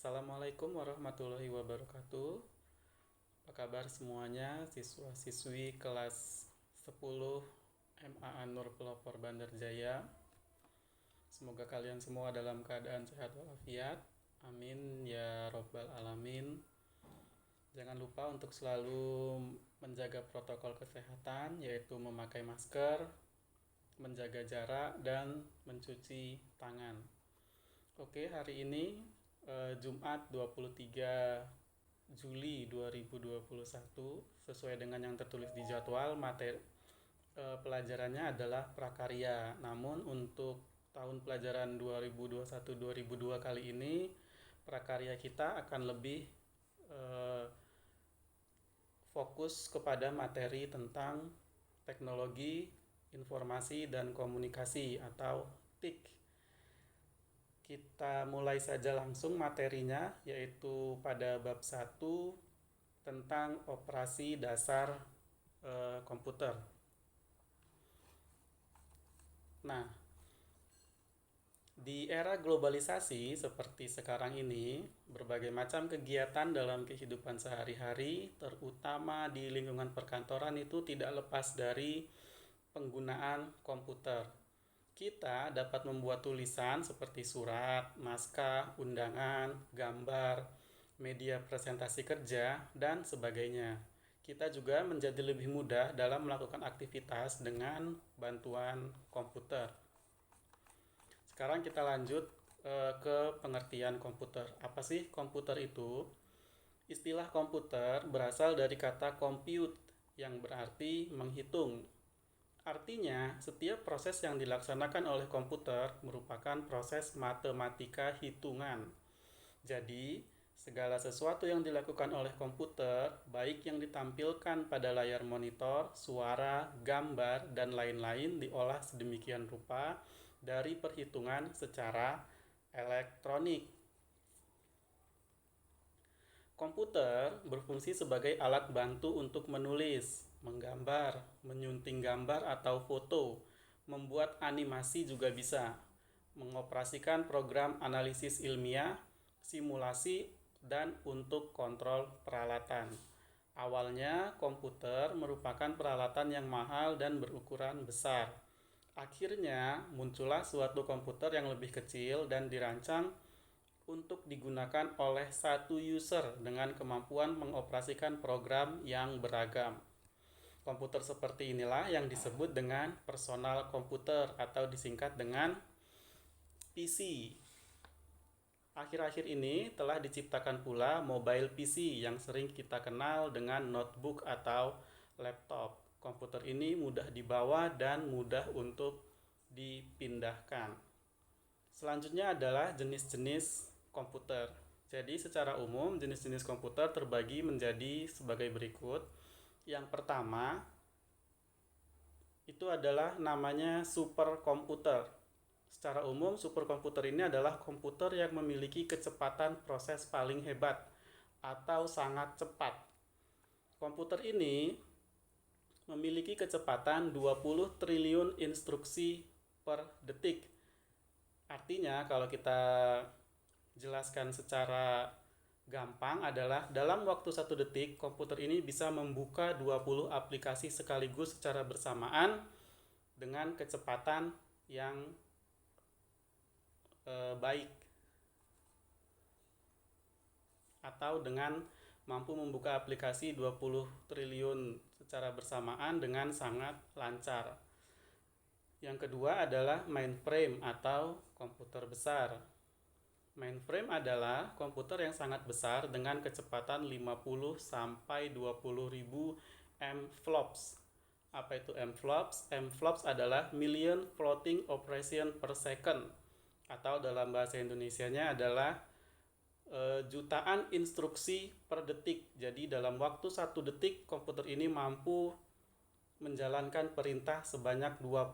Assalamualaikum warahmatullahi wabarakatuh. Apa kabar semuanya, siswa-siswi kelas 10 MA Nur Pelopor Bandar Jaya. Semoga kalian semua dalam keadaan sehat walafiat. Amin ya robbal alamin. Jangan lupa untuk selalu menjaga protokol kesehatan, yaitu memakai masker, menjaga jarak, dan mencuci tangan. Oke, hari ini Jumat 23 Juli 2021, sesuai dengan yang tertulis di jadwal, materi pelajarannya adalah prakarya. Namun untuk tahun pelajaran 2021-2002 kali ini, prakarya kita akan lebih fokus kepada materi tentang teknologi informasi dan komunikasi atau TIK. Kita mulai saja langsung materinya, yaitu pada bab 1 tentang operasi dasar komputer. Nah, di era globalisasi seperti sekarang ini, berbagai macam kegiatan dalam kehidupan sehari-hari, terutama di lingkungan perkantoran, itu tidak lepas dari penggunaan komputer. Kita dapat membuat tulisan seperti surat, naskah, undangan, gambar, media presentasi kerja, dan sebagainya. Kita juga menjadi lebih mudah dalam melakukan aktivitas dengan bantuan komputer. Sekarang kita lanjut ke pengertian komputer. Apa sih komputer itu? Istilah komputer berasal dari kata compute yang berarti menghitung. Artinya, setiap proses yang dilaksanakan oleh komputer merupakan proses matematika hitungan. Jadi, segala sesuatu yang dilakukan oleh komputer, baik yang ditampilkan pada layar monitor, suara, gambar, dan lain-lain diolah sedemikian rupa dari perhitungan secara elektronik. Komputer berfungsi sebagai alat bantu untuk menulis, menggambar, menyunting gambar atau foto, membuat animasi juga bisa, mengoperasikan program analisis ilmiah, simulasi, dan untuk kontrol peralatan. Awalnya, komputer merupakan peralatan yang mahal dan berukuran besar. Akhirnya, muncullah suatu komputer yang lebih kecil dan dirancang untuk digunakan oleh satu user dengan kemampuan mengoperasikan program yang beragam. Komputer seperti inilah yang disebut dengan personal komputer atau disingkat dengan PC. Akhir-akhir ini telah diciptakan pula mobile PC yang sering kita kenal dengan notebook atau laptop. Komputer ini mudah dibawa dan mudah untuk dipindahkan. Selanjutnya adalah jenis-jenis komputer. Jadi secara umum jenis-jenis komputer terbagi menjadi sebagai berikut. Yang pertama itu adalah namanya superkomputer. Secara umum superkomputer ini adalah komputer yang memiliki kecepatan proses paling hebat atau sangat cepat. Komputer ini memiliki kecepatan 20 triliun instruksi per detik. Artinya kalau kita jelaskan secara gampang adalah dalam waktu 1 detik komputer ini bisa membuka 20 aplikasi sekaligus secara bersamaan dengan kecepatan yang baik, atau dengan mampu membuka aplikasi 20 triliun secara bersamaan dengan sangat lancar. Yang kedua adalah mainframe atau komputer besar. Mainframe adalah komputer yang sangat besar dengan kecepatan 50 sampai 20 ribu mFLOPS. Apa itu mFLOPS? mFLOPS adalah million floating operation per second, atau dalam bahasa Indonesianya adalah jutaan instruksi per detik. Jadi dalam waktu 1 detik komputer ini mampu menjalankan perintah sebanyak 20.000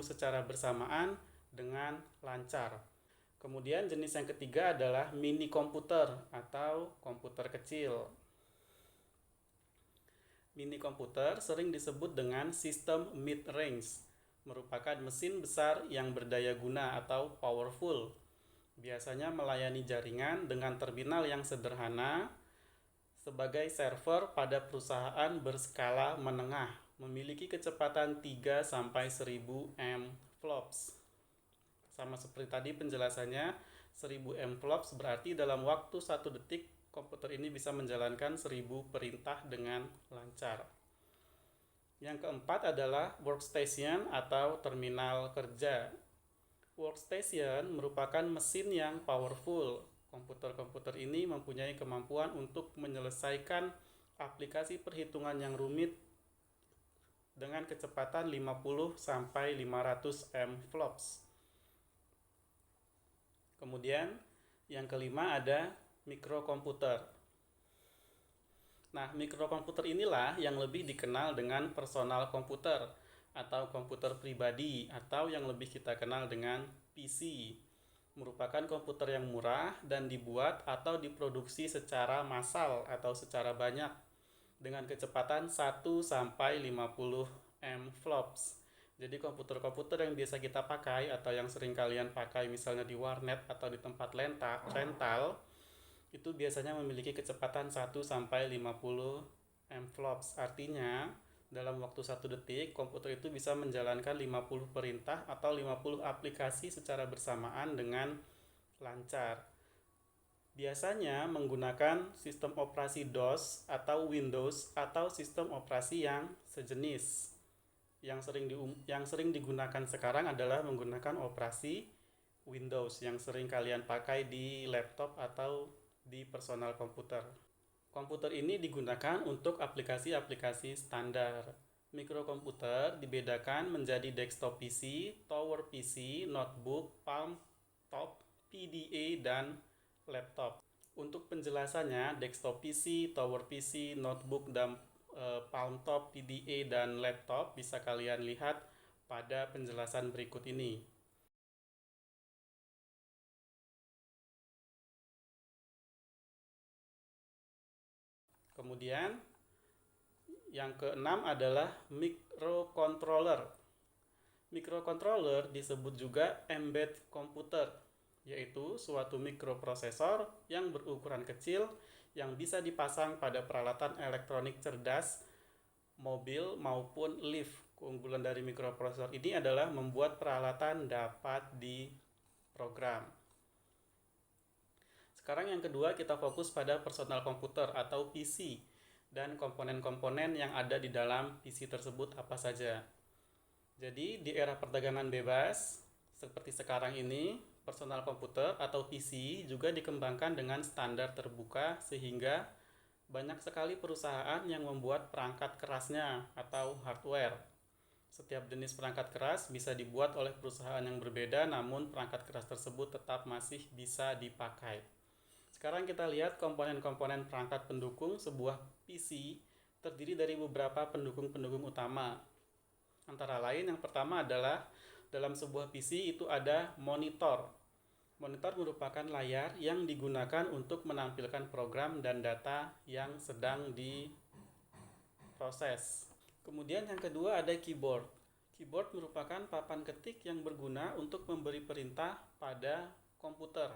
secara bersamaan dengan lancar. Kemudian jenis yang ketiga adalah mini komputer atau komputer kecil. Mini komputer sering disebut dengan sistem mid-range, merupakan mesin besar yang berdaya guna atau powerful. Biasanya melayani jaringan dengan terminal yang sederhana sebagai server pada perusahaan berskala menengah, memiliki kecepatan 3 sampai 1000 mFlops. Sama seperti tadi penjelasannya, 1000 mFlops berarti dalam waktu 1 detik komputer ini bisa menjalankan 1000 perintah dengan lancar. Yang keempat adalah workstation atau terminal kerja. Workstation merupakan mesin yang powerful. Komputer-komputer ini mempunyai kemampuan untuk menyelesaikan aplikasi perhitungan yang rumit dengan kecepatan 50-500 mFlops. Kemudian yang kelima ada mikrokomputer. Nah, mikrokomputer inilah yang lebih dikenal dengan personal komputer atau komputer pribadi atau yang lebih kita kenal dengan PC. Merupakan komputer yang murah dan dibuat atau diproduksi secara massal atau secara banyak dengan kecepatan 1-50 mFlops. Jadi komputer-komputer yang biasa kita pakai atau yang sering kalian pakai misalnya di warnet atau di tempat rental itu biasanya memiliki kecepatan 1-50 mFlops. Artinya dalam waktu 1 detik komputer itu bisa menjalankan 50 perintah atau 50 aplikasi secara bersamaan dengan lancar. Biasanya menggunakan sistem operasi DOS atau Windows atau sistem operasi yang sejenis. Yang sering digunakan sekarang adalah menggunakan operasi Windows yang sering kalian pakai di laptop atau di personal komputer. Komputer ini digunakan untuk aplikasi-aplikasi standar. Mikrokomputer dibedakan menjadi desktop PC, tower PC, notebook, palm top, PDA, dan laptop. Untuk penjelasannya, desktop PC, tower PC, notebook, dan palm top, PDA, dan laptop bisa kalian lihat pada penjelasan berikut ini. Kemudian yang keenam adalah microcontroller. Microcontroller disebut juga embedded computer, yaitu suatu mikroprosesor yang berukuran kecil yang bisa dipasang pada peralatan elektronik cerdas, mobil maupun lift. Keunggulan dari mikroprosesor ini adalah membuat peralatan dapat diprogram. Sekarang yang kedua kita fokus pada personal komputer atau PC dan komponen-komponen yang ada di dalam PC tersebut apa saja. Jadi di era perdagangan bebas seperti sekarang ini, personal komputer atau PC juga dikembangkan dengan standar terbuka sehingga banyak sekali perusahaan yang membuat perangkat kerasnya atau hardware. Setiap jenis perangkat keras bisa dibuat oleh perusahaan yang berbeda, namun perangkat keras tersebut tetap masih bisa dipakai. Sekarang kita lihat komponen-komponen perangkat pendukung sebuah PC terdiri dari beberapa pendukung-pendukung utama. Antara lain yang pertama adalah dalam sebuah PC itu ada monitor. Monitor merupakan layar yang digunakan untuk menampilkan program dan data yang sedang diproses. Kemudian yang kedua ada keyboard. Keyboard merupakan papan ketik yang berguna untuk memberi perintah pada komputer.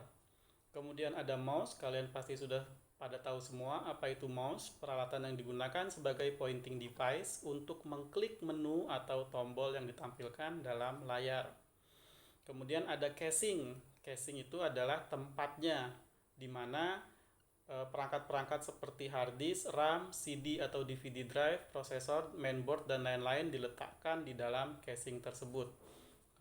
Kemudian ada mouse, kalian pasti sudah pada tahu semua apa itu mouse, peralatan yang digunakan sebagai pointing device untuk mengklik menu atau tombol yang ditampilkan dalam layar. Kemudian ada casing. Casing itu adalah tempatnya di mana perangkat-perangkat seperti hard disk, RAM, CD atau DVD drive, prosesor, mainboard, dan lain-lain diletakkan di dalam casing tersebut.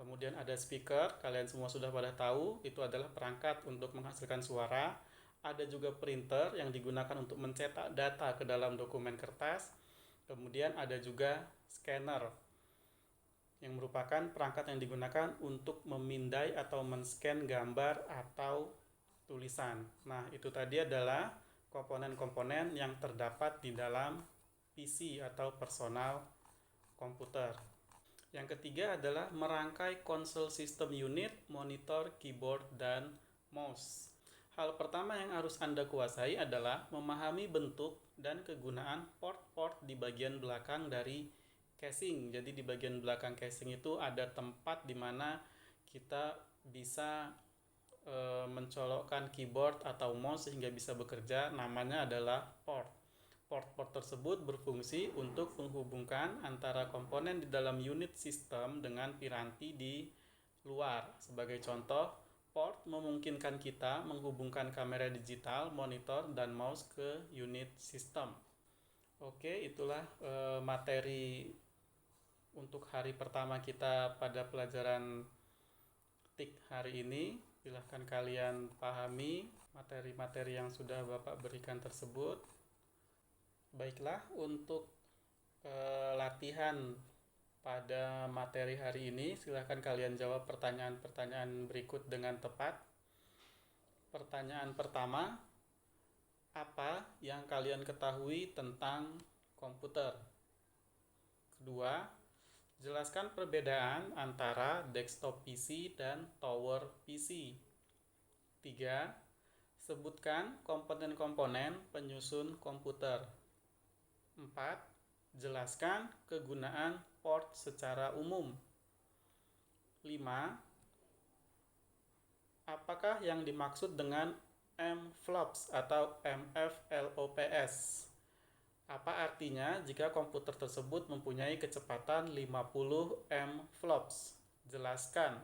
Kemudian ada speaker, kalian semua sudah pada tahu, itu adalah perangkat untuk menghasilkan suara. Ada juga printer yang digunakan untuk mencetak data ke dalam dokumen kertas. Kemudian ada juga scanner, yang merupakan perangkat yang digunakan untuk memindai atau men-scan gambar atau tulisan. Nah, itu tadi adalah komponen-komponen yang terdapat di dalam PC atau personal komputer. Yang ketiga adalah merangkai konsol sistem unit, monitor, keyboard, dan mouse. Hal pertama yang harus Anda kuasai adalah memahami bentuk dan kegunaan port-port di bagian belakang dari casing. Jadi di bagian belakang casing itu ada tempat di mana kita bisa mencolokkan keyboard atau mouse sehingga bisa bekerja, namanya adalah port. Port-port tersebut berfungsi untuk menghubungkan antara komponen di dalam unit sistem dengan piranti di luar. Sebagai contoh, port memungkinkan kita menghubungkan kamera digital, monitor, dan mouse ke unit sistem. Oke, itulah materi untuk hari pertama kita pada pelajaran TIK hari ini. Silahkan kalian pahami materi-materi yang sudah Bapak berikan tersebut. Baiklah, untuk latihan pada materi hari ini, silahkan kalian jawab pertanyaan-pertanyaan berikut dengan tepat. Pertanyaan pertama, apa yang kalian ketahui tentang komputer? Kedua, jelaskan perbedaan antara desktop PC dan tower PC. 3. Sebutkan komponen-komponen penyusun komputer. 4. Jelaskan kegunaan port secara umum. 5. Apakah yang dimaksud dengan mFlops atau mFLOPS? Apa artinya jika komputer tersebut mempunyai kecepatan 50 mFlops? Jelaskan.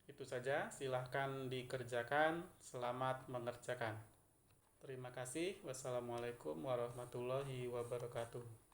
Itu saja, silahkan dikerjakan. Selamat mengerjakan. Terima kasih. Wassalamualaikum warahmatullahi wabarakatuh.